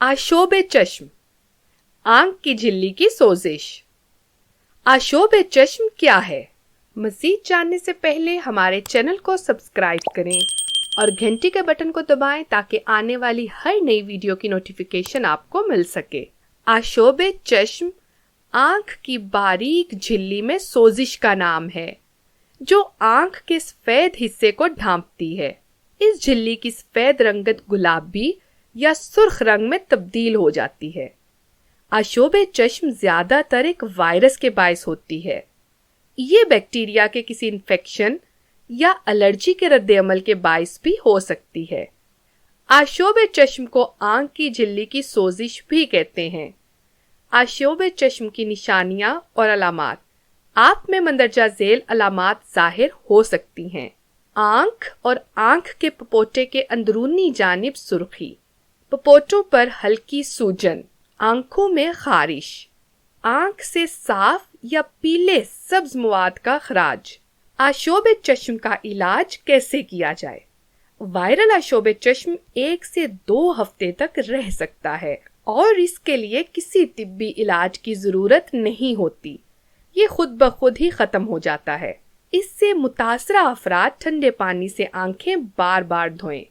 आशोब चश्म, आंख की झिल्ली की सोजिश। आशोब चश्म क्या है? मज़ीद जानने से पहले हमारे चैनल को सब्सक्राइब करें और घंटी के बटन को दबाएं ताकि आने वाली हर नई वीडियो की नोटिफिकेशन आपको मिल सके। आशोब चश्म आंख की बारीक झिल्ली में सोजिश का नाम है, जो आंख के सफेद हिस्से को ढांपती है। इस झिल्ली की सफेद रंगत गुलाबी या सुर्ख रंग में तब्दील हो जाती है। आशोब चश्म ज्यादातर एक वायरस के बायस होती है। ये बैक्टीरिया के किसी इन्फेक्शन या एलर्जी के रद्द-ए-अमल के बायस भी हो सकती है। आशोब चश्म को आंख की झिल्ली की सोजिश भी कहते हैं। आशोब चश्म की निशानियां और अलामात। आप में मंदरजा झेल अलामात जाहिर हो सकती हैं। आंख और आंख के पपोटे के अंदरूनी जानिब सुर्खी, पपोटों पर हल्की सूजन, आंखों में खारिश, आंख से साफ या पीले सब्ज मवाद का खराज। आशोब चश्म का इलाज कैसे किया जाए? वायरल आशोब चश्म 1 से 2 हफ्ते तक रह सकता है और इसके लिए किसी तिब्बी इलाज की जरूरत नहीं होती। ये खुद ब खुद ही खत्म हो जाता है। इससे मुतासरा अफराद ठंडे पानी से आंखें बार बार धोएं,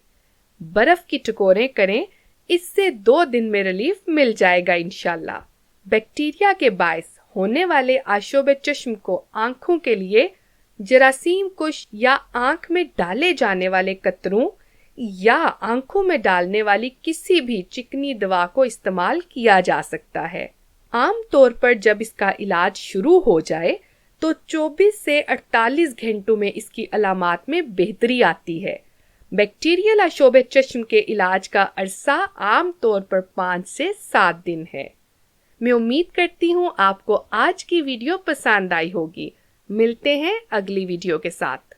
बर्फ की टकोरें करें। इससे 2 दिन में रिलीफ मिल जाएगा इंशाल्लाह। बैक्टीरिया के बायस होने वाले आशोब चश्म को आंखों के लिए जरासीम कुश या आंख में डाले जाने वाले कतरों या आंखों में डालने वाली किसी भी चिकनी दवा को इस्तेमाल किया जा सकता है। आम तौर पर जब इसका इलाज शुरू हो जाए तो 24 से 48 घंटों में इसकी अलामात में बेहतरी आती है। बैक्टीरियल आशोब चश्म के इलाज का अरसा आम तौर पर 5 से 7 दिन है। मैं उम्मीद करती हूँ आपको आज की वीडियो पसंद आई होगी। मिलते हैं अगली वीडियो के साथ।